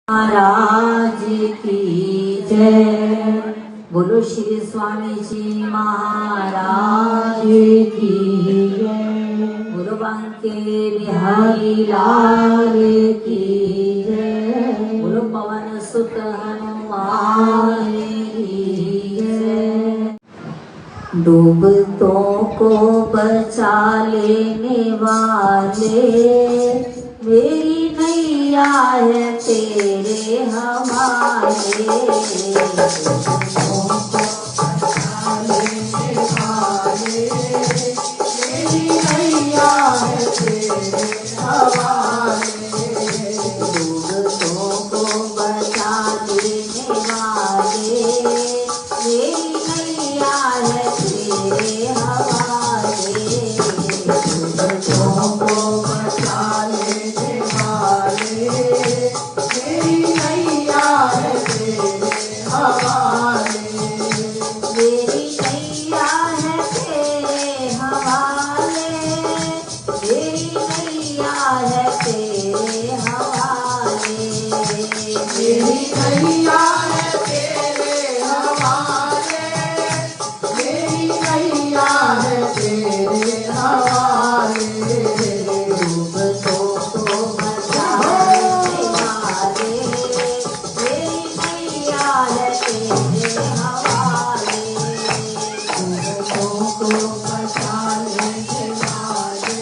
महाराज की जय। बोलो श्री स्वामी जी महाराज की जय। बोलो बांके बिहारी लाल की जय। बोलो पवन सुत हनुमान की जय। डूबतों को बचा लेने वाले मेरी नैया है तेरे हवाले। डूबतों को बचा लेने वाले मेरी नैया है तेरे हवाले। डूबतों को बचा लेने वाले मेरी नैया है तेरे हवाले। डूबतों को बचा लेने वाले मेरी नैया है तेरे हवाले। मेरी नैया है तेरे हवाले। मेरी नैया है तेरे हवाले। मेरी नैया है तेरे हवाले। मेरी नैया है तेरे हवाले। डूबतों को बचा लेने वाले मेरी नैया है तेरे हवाले। डूबतों को बचा लेने वाले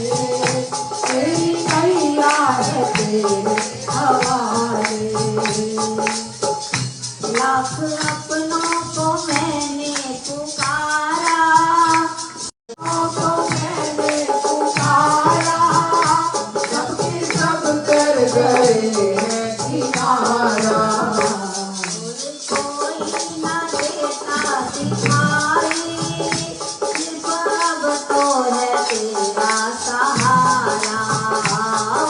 मेरी नैया है तेरे हवाले। लाख अपनों को मैंने पुकारा, को मैंने पुकारा, सबके सब कर गए हैं किनारा। कोई न देता दिखाई, सिर्फ अब तो है तेरा सहारा।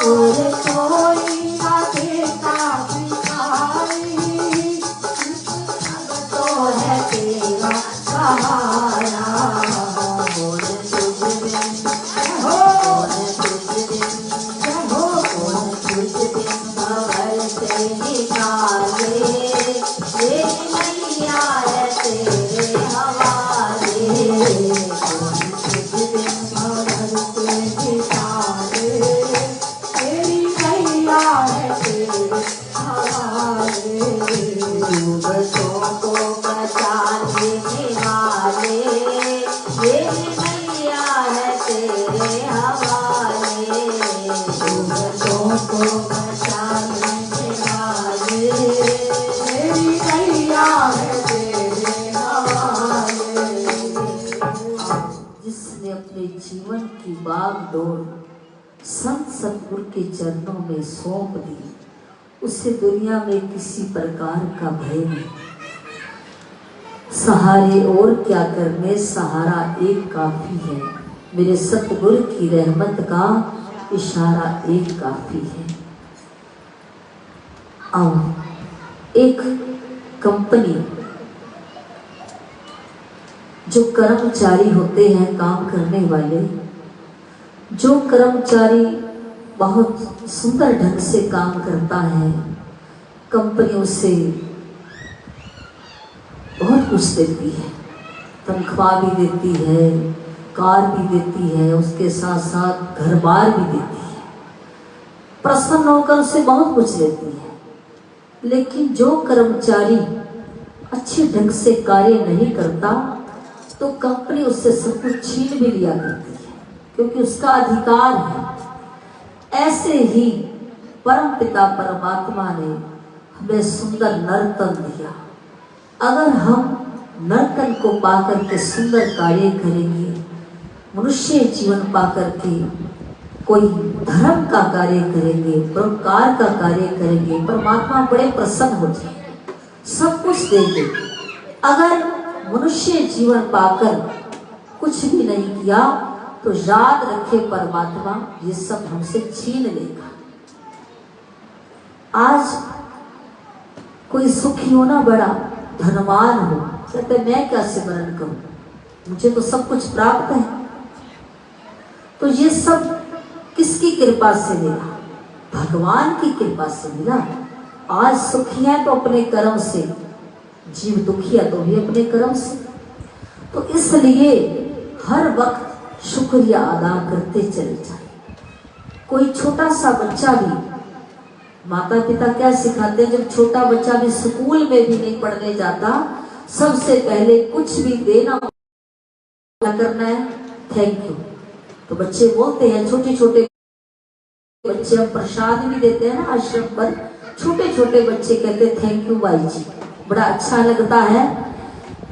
और कोई न देता दिखाई, सिर्फ अब तो है तेरा सहारा। बोल तुझ बिन हो, बोल तुझ बिन हो, बोल तुझ बिन भंवर से निकाले मेरी नैया है तेरे हवाले। बोल तुझ बिन भंवर से निकाले मेरी नैया है तेरे हवाले। डूबतों को बचा लेने वाले मेरी नैया है तेरे हवाले। डूबतों को बचा लेने वाले मेरी नैया है तेरे हवाले। जिसने अपने जीवन की बागडोर संत सतगुरु के चरणों में सौंप दी, उसे दुनिया में किसी प्रकार का भय नहीं। सहारे और क्या करने, सहारा एक काफी है। मेरे सतगुरु की रहमत का इशारा एक काफी है। आओ, एक कंपनी जो कर्मचारी होते हैं, काम करने वाले, जो कर्मचारी बहुत सुंदर ढंग से काम करता है, कंपनी उसे बहुत कुछ देती है, तनख्वाह भी देती है, कार भी देती है, उसके साथ साथ घर बार भी देती है, प्रसन्न होकर उसे बहुत कुछ देती है। लेकिन जो कर्मचारी अच्छे ढंग से कार्य नहीं करता तो कंपनी उससे सब कुछ छीन भी लिया करती है, क्योंकि उसका अधिकार है। ऐसे ही परम पिता परमात्मा ने हमें सुंदर नर्तन दिया। अगर हम नर्तन को पाकर के सुंदर कार्य करेंगे, मनुष्य जीवन पाकर के कोई धर्म का कार्य करेंगे, परोपकार का कार्य करेंगे, परमात्मा बड़े प्रसन्न हो जाएंगे, सब कुछ देंगे। अगर मनुष्य जीवन पाकर कुछ भी नहीं किया तो याद रखे परमात्मा ये सब हमसे छीन लेगा। आज कोई सुखी हो ना, बड़ा धनवान हो, कहते मैं क्या सिमरन करूं, मुझे तो सब कुछ प्राप्त है। तो ये सब किसकी कृपा से मिला? भगवान की कृपा से मिला। आज सुखी है तो अपने कर्म से, जीव दुखी है तो भी अपने कर्म से। तो इसलिए हर वक्त शुक्रिया अदा करते चले जाए। कोई छोटा सा बच्चा भी, माता पिता क्या सिखाते हैं, जब छोटा बच्चा भी स्कूल में भी नहीं पढ़ने जाता, सबसे पहले कुछ भी देना करना है थैंक यू। तो बच्चे बोलते हैं, छोटे छोटे बच्चे, हम प्रसाद भी देते हैं ना आश्रम पर, छोटे छोटे बच्चे कहते हैं थैंक यू भाई जी, बड़ा अच्छा लगता है।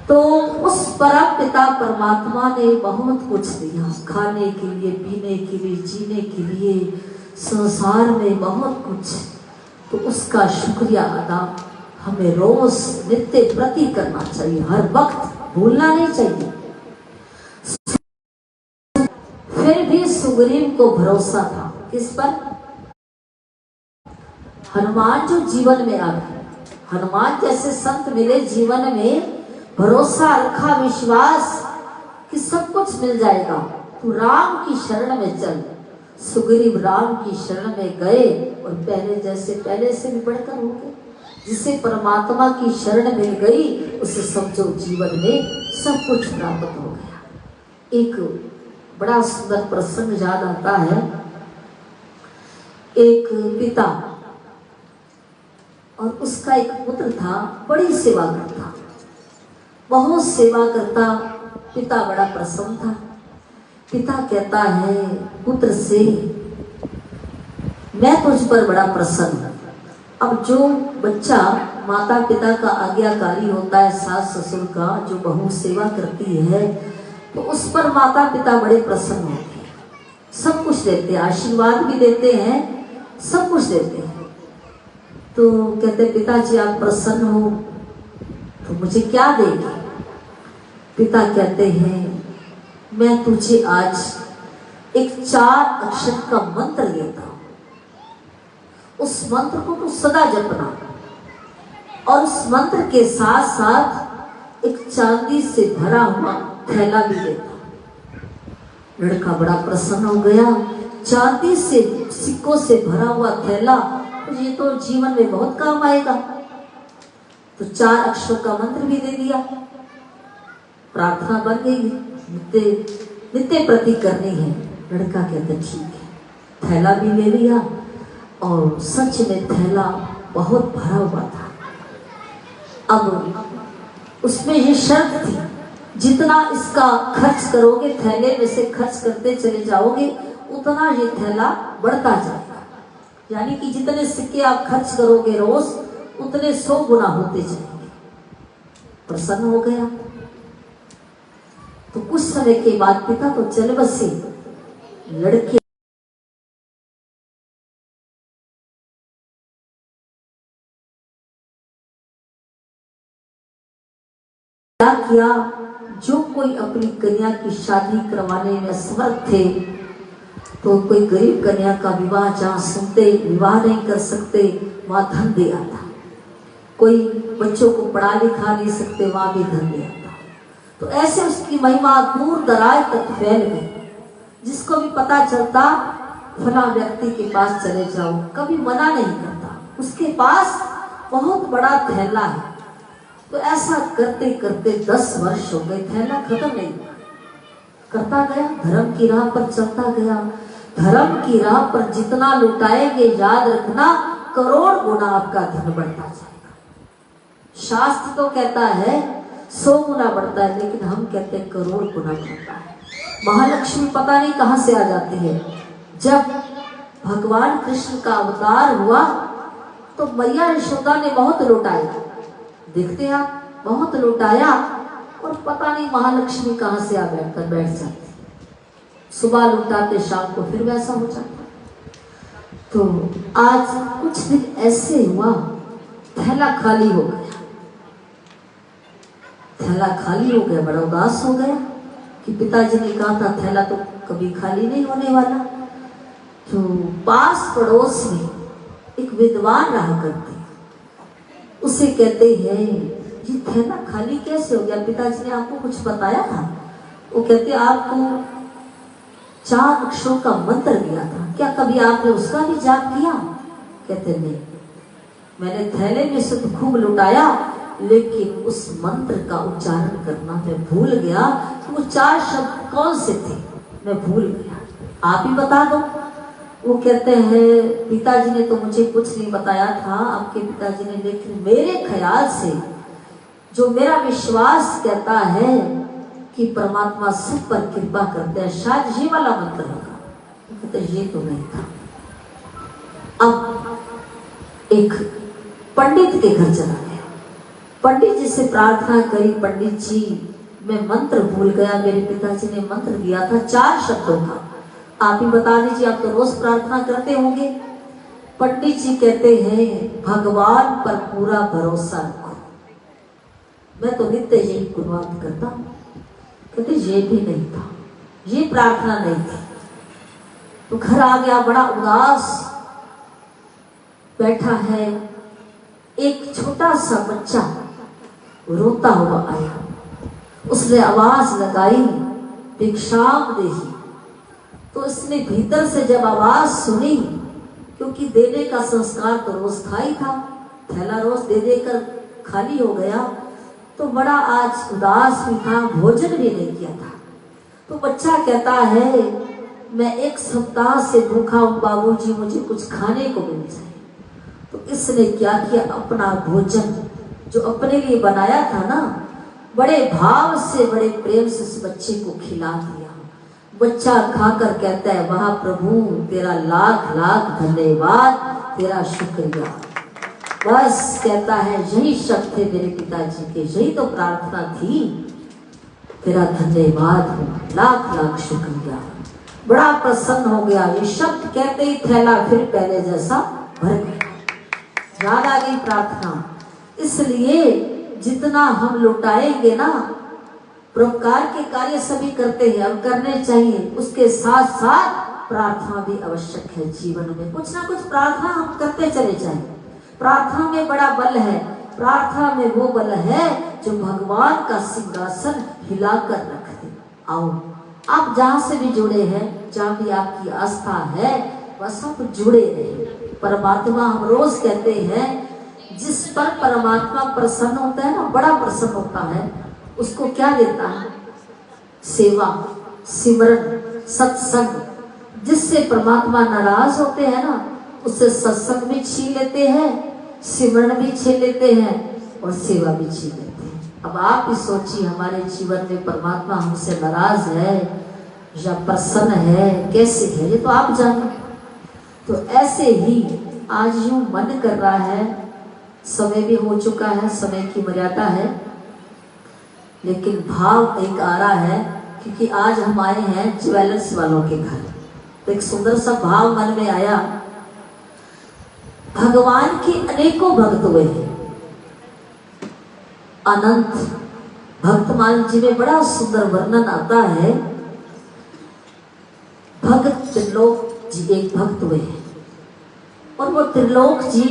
तो उस परम पिता परमात्मा ने बहुत कुछ दिया, खाने के लिए, पीने के लिए, जीने के लिए, संसार में बहुत कुछ। तो उसका शुक्रिया अदा हमें रोज नित्य प्रति करना चाहिए, हर वक्त भूलना नहीं चाहिए। फिर भी सुग्रीव को भरोसा था, किस पर? हनुमान जो जीवन में आ गए, हनुमान जैसे संत मिले जीवन में, भरोसा रखा, विश्वास कि सब कुछ मिल जाएगा, तू राम की शरण में चल। सुग्रीव राम की शरण में गए और पहले जैसे, पहले से भी बढ़कर हो गए। जिसे परमात्मा की शरण मिल गई उसे समझो जीवन में सब कुछ प्राप्त हो गया। एक बड़ा सुंदर प्रसंग याद आता है। एक पिता और उसका एक पुत्र था, बड़ी सेवा करता, बहुत सेवा करता। पिता बड़ा प्रसन्न था। पिता कहता है पुत्र से, मैं तुझ पर बड़ा प्रसन्न हूं। अब जो बच्चा माता पिता का आज्ञाकारी होता है, सास ससुर का, जो बहू सेवा करती है, तो उस पर माता पिता बड़े प्रसन्न होते हैं, सब कुछ देते हैं, आशीर्वाद भी देते हैं, सब कुछ देते हैं। तो कहते पिताजी आप प्रसन्न हो तो मुझे क्या देंगे? पिता कहते हैं मैं तुझे आज एक 4 अक्षर का मंत्र देता हूं, उस मंत्र को तू सदा जपना, और उस मंत्र के साथ साथ एक चांदी से भरा हुआ थैला भी देता। लड़का बड़ा प्रसन्न हो गया, चांदी से सिक्कों से भरा हुआ थैला, ये तो जीवन में बहुत काम आएगा। तो 4 अक्षरों का मंत्र भी दे दिया, प्रार्थना बन गई, नित्य प्रति करनी है। लड़का कहता ठीक है, थैला भी ले लिया और सच में थैला बहुत भरा हुआ था। अब उसमें ये शर्त थी, जितना इसका खर्च करोगे, थैले में से खर्च करते चले जाओगे, उतना ये थैला बढ़ता जाएगा। यानी कि जितने सिक्के आप खर्च करोगे रोज, उतने 100 गुना होते जाएंगे। प्रसन्न हो गया। तो कुछ समय के बाद पिता तो चल बसे, लड़के क्या किया, जो कोई अपनी कन्या की शादी करवाने में समर्थ थे, तो कोई गरीब कन्या का विवाह जहाँ सुनते विवाह नहीं कर सकते, वहां धन दिया था। कोई बच्चों को पढ़ा लिखा नहीं सकते, वहां भी धन दिया था। तो ऐसे उसकी महिमा दूर दराज तक फैल गई। जिसको भी पता चलता, फला व्यक्ति के पास चले जाओ, कभी मना नहीं करता, उसके पास बहुत बड़ा थैला है। तो ऐसा करते करते 10 वर्ष हो गए, थैला खत्म नहीं हुआ, करता गया, धर्म की राह पर चलता गया। धर्म की राह पर जितना लुटाएंगे, याद रखना, करोड़ गुना आपका धन बढ़ता जाएगा। शास्त्र तो कहता है 100 गुना बढ़ता है, लेकिन हम कहते हैं करोड़ गुना बढ़ता है। महालक्ष्मी पता नहीं कहां से आ जाती है। जब भगवान कृष्ण का अवतार हुआ तो मैया यशोदा ने बहुत लुटाया, देखते हैं आप, बहुत लुटाया, और पता नहीं महालक्ष्मी कहां से आ बैठ जाती। सुबह लुटाते, शाम को फिर वैसा हो जाता। तो आज कुछ दिन ऐसे हुआ, थैला खाली हो गया। थैला खाली हो गया, बड़ा उदास हो गया कि पिताजी ने कहा था थैला तो कभी खाली नहीं होने वाला। तो पास पड़ोस में एक विद्वान रहा करते, उसे कहते हैं ये थैला खाली कैसे हो गया, पिताजी ने आपको कुछ बताया था? वो कहते आपको 4 अक्षरों का मंत्र दिया था, क्या कभी आपने उसका भी जाप किया? कहते नहीं। मैंने थैले में से तो खूब लुटाया, लेकिन उस मंत्र का उच्चारण करना मैं भूल गया। तो वो 4 शब्द कौन से थे मैं भूल गया, आप ही बता दो। वो कहते हैं पिताजी ने तो मुझे कुछ नहीं बताया था, आपके पिताजी ने, लेकिन मेरे ख्याल से जो मेरा विश्वास कहता है कि परमात्मा सब पर कृपा करते हैं, शायद ये वाला मंत्र होगा। कहते ये तो नहीं था। अब एक पंडित के घर चला गया, पंडित जी से प्रार्थना करी, पंडित जी मैं मंत्र भूल गया, मेरे पिताजी ने मंत्र दिया था 4 शब्दों का, आप ही बता दीजिए, आप तो रोज प्रार्थना करते होंगे। पंडित जी कहते हैं भगवान पर पूरा भरोसा रखो, मैं तो नित्य यही गुणवाद करता हूं। कहते ये भी नहीं था, ये प्रार्थना नहीं थी। तो घर आ गया, बड़ा उदास बैठा है। एक छोटा सा बच्चा रोता हुआ आया, उसने आवाज लगाई भिक्षाम देही। तो इसने भीतर से जब आवाज सुनी, क्योंकि देने का संस्कार तो रोज था ही था, थैला रोज दे देकर खाली हो गया, तो बड़ा आज उदास भी था, भोजन भी नहीं किया था। तो बच्चा कहता है मैं 1 सप्ताह से भूखा हूं बाबूजी, मुझे कुछ खाने को मिल जाए। तो इसने क्या किया, अपना भोजन जो अपने लिए बनाया था ना, बड़े भाव से बड़े प्रेम से उस बच्चे को खिला दिया। बच्चा खाकर कहता है वाह प्रभु तेरा लाख लाख धन्यवाद, तेरा शुक्रिया। बस कहता है यही शब्द थे मेरे पिताजी के, यही तो प्रार्थना थी, तेरा धन्यवाद हो, लाख लाख शुक्रिया। बड़ा प्रसन्न हो गया। ये शब्द कहते ही थैला फिर पहले जैसा भर गया, याद आ गई प्रार्थना। इसलिए जितना हम लुटाएंगे ना, परोपकार के कार्य सभी करते हैं, अब करने चाहिए, उसके साथ साथ प्रार्थना भी आवश्यक है जीवन में। कुछ ना कुछ प्रार्थना हम करते चले जाएं। प्रार्थना में बड़ा बल है, प्रार्थना में वो बल है जो भगवान का सिंहासन हिलाकर रख दे। आओ आप जहां से भी जुड़े हैं, जहां भी आपकी आस्था है, बस आप जुड़े रहे। परमात्मा हम रोज कहते हैं जिस पर परमात्मा प्रसन्न होता है ना, बड़ा प्रसन्न होता है, उसको क्या देता है, सेवा, सिमरन, सत्संग। जिससे परमात्मा नाराज होते हैं ना, उससे सत्संग भी छीन लेते हैं, सिमरन भी छीन लेते हैं और सेवा भी छीन लेते हैं। अब आप ही सोचिए हमारे जीवन में परमात्मा हमसे नाराज है या प्रसन्न है, कैसे है, ये तो आप जाने। तो ऐसे ही आज यूं मन कर रहा है, समय भी हो चुका है, समय की मर्यादा है, लेकिन भाव एक आ रहा है, क्योंकि आज हम आए हैं ज्वेलर्स वालों के घर। तो एक सुंदर सा भाव मन में आया। भगवान के अनेकों भक्त हुए हैं, अनंत भक्तमाल जी में बड़ा सुंदर वर्णन आता है। भगत त्रिलोक जी एक भक्त हुए हैं, और वो त्रिलोक जी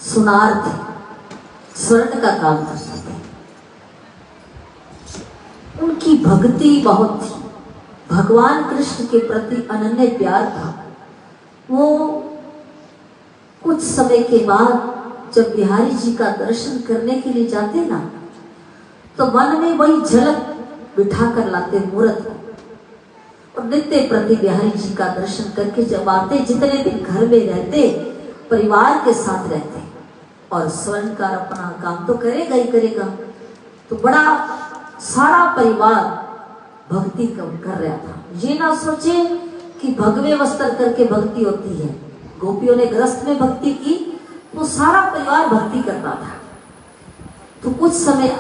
सुनार थे, स्वर्ण का काम करते थे। उनकी भक्ति बहुत थी, भगवान कृष्ण के प्रति अनन्य प्यार था। वो कुछ समय के बाद जब बिहारी जी का दर्शन करने के लिए जाते ना, तो मन में वही झलक बिठा कर लाते मूर्त को, और नित्य प्रति बिहारी जी का दर्शन करके जब आते, जितने दिन घर में रहते, परिवार के साथ रहते, और स्वर्णकार अपना काम तो करेगा ही करेगा, तो बड़ा सारा परिवार भक्ति कर रहा था। ये ना सोचे कि भगवे वस्त्र करके भक्ति होती है। गोपियों ने ग्रस्त में भक्ति की, तो सारा परिवार भक्ति करता था। तो कुछ समय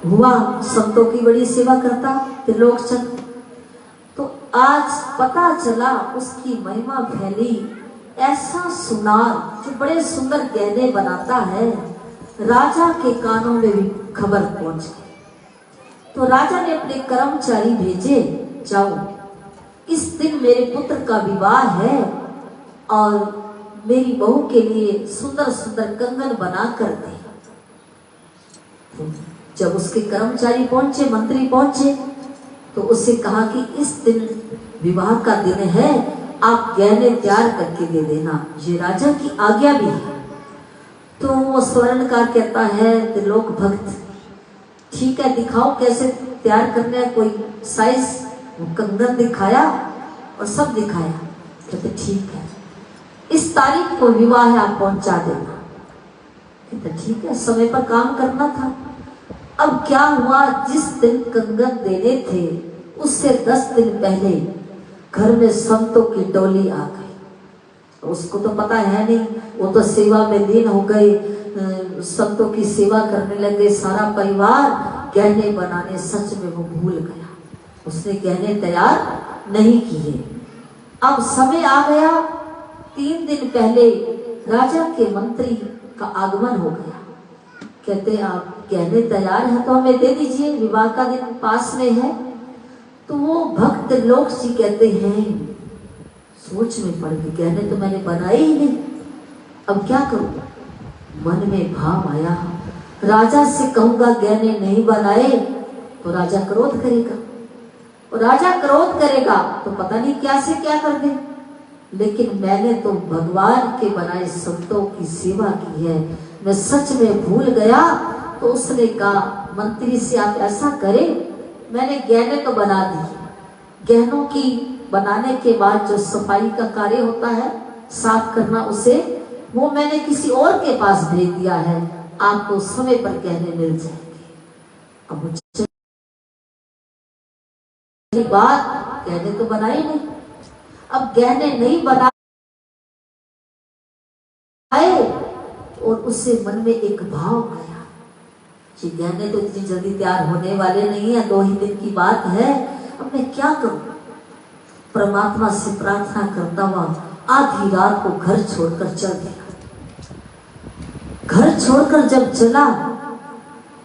हुआ, संतों की बड़ी सेवा करता त्रिलोक चंद। तो आज पता चला उसकी महिमा फैली, ऐसा सुनार जो बड़े सुंदर गहने बनाता है, राजा के कानों में भी खबर पहुंच गई। तो राजा ने अपने कर्मचारी भेजे, जाओ इस दिन मेरे पुत्र का विवाह है और मेरी बहू के लिए सुंदर सुंदर कंगन बना कर दे। जब उसके कर्मचारी पहुंचे, मंत्री पहुंचे, तो उसे कहा कि इस दिन विवाह का दिन है, आप गहने तैयार करके दे देना, ये राजा की आज्ञा भी है। तो वो स्वर्णकार कहता है त्रिलोक भक्त, ठीक है दिखाओ कैसे तैयार करना है, कोई साइज। वो कंगन दिखाया और सब दिखाया। कहते ठीक है, इस तारीख को विवाह है, आप पहुंचा देना। कहते ठीक है, समय पर काम करना था। अब क्या हुआ, जिस दिन कंगन देने थे उससे 10 दिन पहले घर में संतों की डोली आ गई। उसको तो पता है नहीं, वो तो सेवा में लीन हो गए, संतों की सेवा करने लगे सारा परिवार। गहने बनाने सच में वो भूल गया, उसने गहने तैयार नहीं किए। अब समय आ गया, 3 दिन पहले राजा के मंत्री का आगमन हो गया। कहते आप गहने तैयार है तो हमें दे दीजिए, विवाह का दिन पास में है। तो वो भक्त लोग जी कहते हैं, सोच में पड़ गई, गहने तो मैंने बनाए ही नहीं, अब क्या करूं। मन में भाव आया, राजा से कहूंगा गहने नहीं बनाए तो राजा क्रोध करेगा, और राजा क्रोध करेगा तो पता नहीं क्या से क्या कर दे। लेकिन मैंने तो भगवान के बनाए संतों की सेवा की है, मैं सच में भूल गया। तो उसने कहा मंत्री से आप ऐसा करें, मैंने गहने तो बना दिए, गहनों की बनाने के बाद जो सफाई का कार्य होता है, साफ करना उसे, वो मैंने किसी और के पास भेज दिया है, आपको समय पर गहने मिल जाएंगे। अब मुझे बात, गहने तो बनाए नहीं, अब गहने नहीं बनाए और उससे मन में एक भाव आया कि गहने तो इतनी जल्दी तैयार होने वाले नहीं है, 2 ही दिन की बात है, अब मैं क्या करूं। परमात्मा से प्रार्थना करता हुआ आधी रात को घर छोड़कर चल दिया। घर छोड़कर जब चला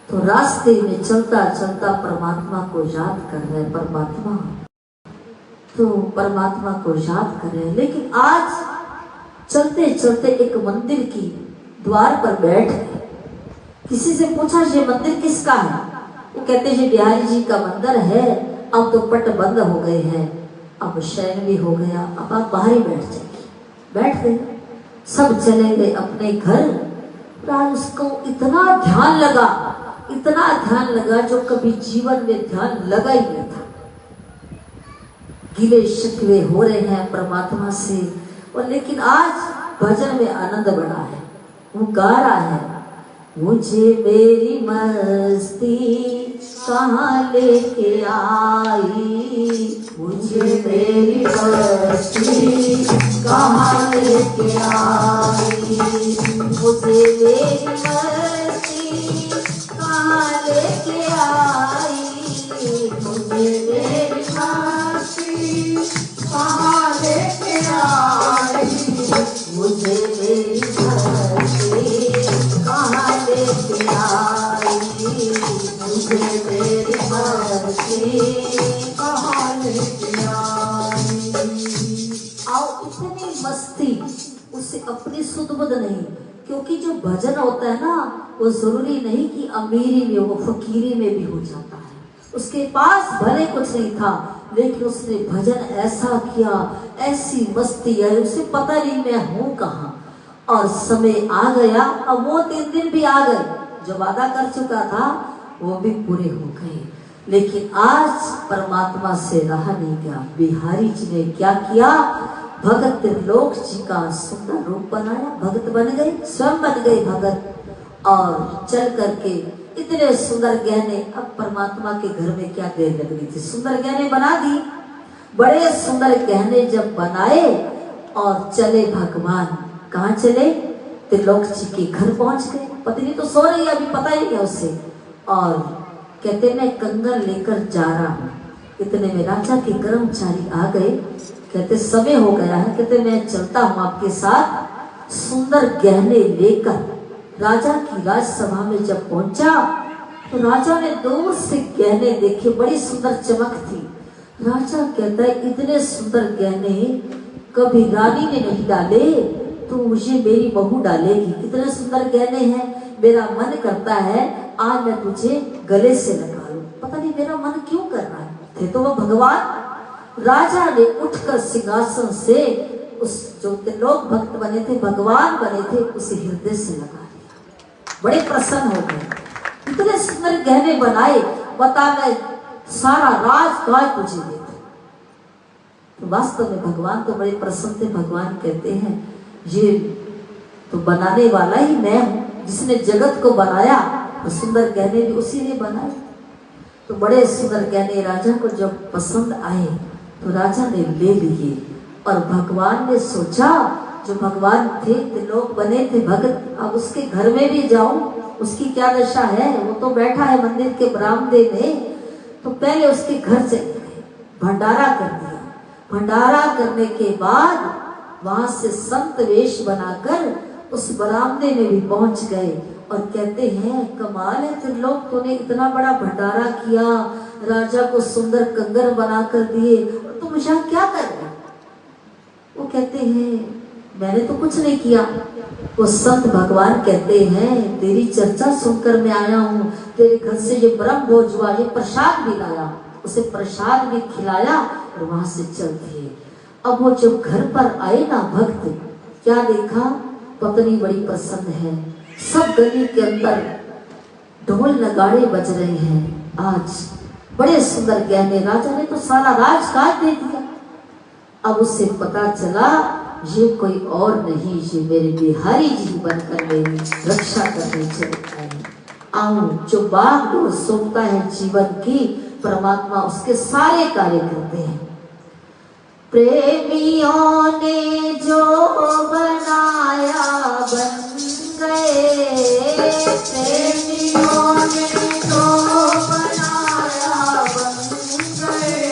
तो रास्ते में चलता चलता परमात्मा को याद कर रहे, परमात्मा तो परमात्मा को याद कर रहे। लेकिन आज चलते चलते एक मंदिर की द्वार पर बैठ गए। किसी से पूछा ये मंदिर किसका है, वो कहते हैं बिहारी जी का मंदिर है, अब तो पट बंद हो गए हैं, अब शयन भी हो गया, अब आप बाहर ही बैठ जाइए। बैठ गए, सब चले गए अपने घर। आज उसको इतना ध्यान लगा, इतना ध्यान लगा जो कभी जीवन में ध्यान लगा ही नहीं था। गिले शिकवे हो रहे हैं परमात्मा से, और लेकिन आज भजन में आनंद बड़ा है। वो गा रहा है, मुझे मेरी मस्ती कहाँ लेके आई, मुझे मेरी मस्ती कहाँ लेके आई, मुझे मेरी मस्ती कहाँ लेके आई, मुझे मेरी मस्ती कहाँ लेके आई, मुझे मेरी मस्ती कहाँ लेके आई, मुझे मेरी मस्ती कहाँ लेके आई। आओ, इतनी मस्ती उससे अपनी सुध बुध नहीं, क्योंकि जो भजन होता है ना, वो जरूरी नहीं कि अमीरी में हो, फकीरी में भी हो जाता है। उसके पास भले कुछ नहीं था, लेकिन उसने भजन ऐसा किया, ऐसी मस्ती है, उसे पता नहीं मैं हूं कहाँ। और समय आ गया, अब वो 3 दिन भी आ गए, जो वादा कर चुका था वो भी पूरे हो गए। लेकिन आज परमात्मा से रहा नहीं गया। बिहारी जी ने क्या किया, भगत त्रिलोक जी का सुंदर रूप बनाया, भगत बन गए, स्वयं बन गए भगत। और चल करके इतने सुंदर गहने, अब परमात्मा के घर में क्या देर लगनी थी, सुंदर गहने बना दी। बड़े सुंदर गहने जब बनाए और चले भगवान, कहाँ चले, त्रिलोक जी के घर पहुंच गए। पत्नी तो सो रही है, अभी पता ही नहीं उसे। और कहते मैं कंगन लेकर जा रहा हूँ। इतने में राजा के कर्मचारी आ गए, कहते समय हो गया है, कहते मैं चलता हूँ आपके साथ। सुंदर गहने लेकर राजा की राजसभा में जब पहुंचा तो राजा ने दूर से गहने देखे, बड़ी सुंदर चमक थी। राजा कहता है इतने सुंदर गहने कभी रानी ने नहीं डाले, तो मुझे मेरी बहू डालेगी। कितने सुंदर गहने हैं, मेरा मन करता है आज मैं तुझे गले से लगा लूं। पता नहीं मेरा मन क्यों कर रहा है, थे तो वो भगवान। राजा ने उठकर सिंहासन से उस जो त्रिलोक भक्त बने थे, भगवान बने थे, उसे हृदय से लगा दिया। बड़े प्रसन्न हो गए। इतने सुंदर गहने बनाए, बता मैं सारा राजकाज तुझे देता। तो वास्तव में भगवान तो बड़े प्रसन्न थे। भगवान कहते हैं ये तो बनाने वाला ही मैं हूँ, जिसने जगत को बनाया और सुंदर गहने भी उसी ने बनाए। तो बड़े सुंदर गहने राजा को जब पसंद आए तो राजा ने ले लिए। और भगवान ने सोचा जो भगवान थे लोग बने थे भगत, अब उसके घर में भी जाऊं, उसकी क्या दशा है, वो तो बैठा है मंदिर के बरामदे में। तो पहले उसके घर चले गए, भंडारा कर दिया। भंडारा करने के बाद वहां से संत वेश बनाकर उस बरामदे में भी पहुंच गए और कहते हैं कमाल है त्रिलोक, तूने इतना बड़ा भंडारा किया, राजा को सुंदर कंगन बना कर दिए और तुम यहाँ क्या कर रहे? वो कहते हैं मैंने तो कुछ नहीं किया। वो संत भगवान कहते हैं तेरी चर्चा सुनकर मैं आया हूँ, तेरे घर से ये ब्रह्म भोज हुआ, ये प्रसाद भी लाया, उसे प्रसाद भी खिलाया और वहां से चल दिए। अब वो जब घर पर आए ना भक्त, क्या देखा, पत्नी बड़ी प्रसन्न है, सब गली के अंदर ढोल नगाड़े बज रहे हैं, आज बड़े सुंदर गहने, राजा ने तो सारा राजकाज दे दिया। अब उसे पता चला ये कोई और नहीं, ये मेरे बिहारी जी बनकर मेरी रक्षा करने चले आए। आऊं जो बागडोर सोचता है जीवन की, परमात्मा उसके सारे कार्य करते हैं। प्रेमियों ने जो बनाया बन गए, प्रेमियों ने जो बनाया बन गए,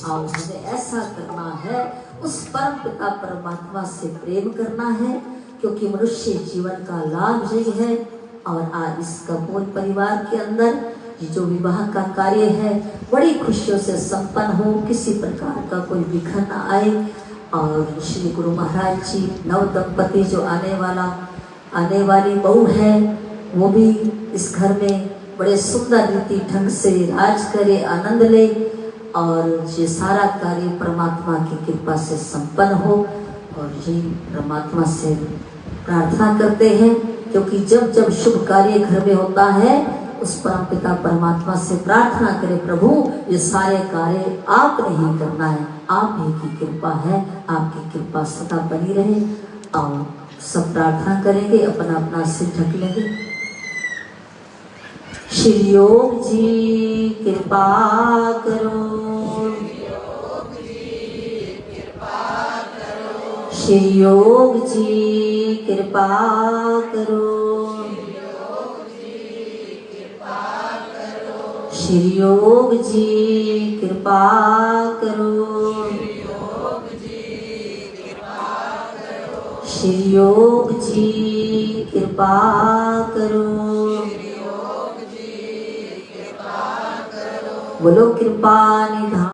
आओ हमें ऐसा करना है, उस परम पिता परमात्मा से प्रेम करना है, क्योंकि मनुष्य जीवन का लाभ यही है। और आज इस कपूर परिवार के अंदर ये जो विवाह का कार्य है बड़ी खुशियों से संपन्न हो, किसी प्रकार का कोई विघ्न न आए। और श्री गुरु महाराज जी नव दंपति जो आने वाली बहू है वो भी इस घर में बड़े सुंदर रीति ढंग से राज करे, आनंद ले और ये सारा कार्य परमात्मा की कृपा से संपन्न हो। और ये परमात्मा से प्रार्थना करते हैं, क्योंकि जब जब शुभ कार्य घर में होता है उस परम पिता परमात्मा से प्रार्थना करें, प्रभु ये सारे कार्य आपने ही करना है, आप ही की कृपा है, आपकी कृपा सदा बनी रहे। और सब प्रार्थना करेंगे, अपना अपना सिर ढक लेंगे। श्री योग जी कृपा करो, श्री योग जी कृपा करो, श्री योग जी कृपा करो, श्री योग जी कृपा करो, बोलो कृपा निधान।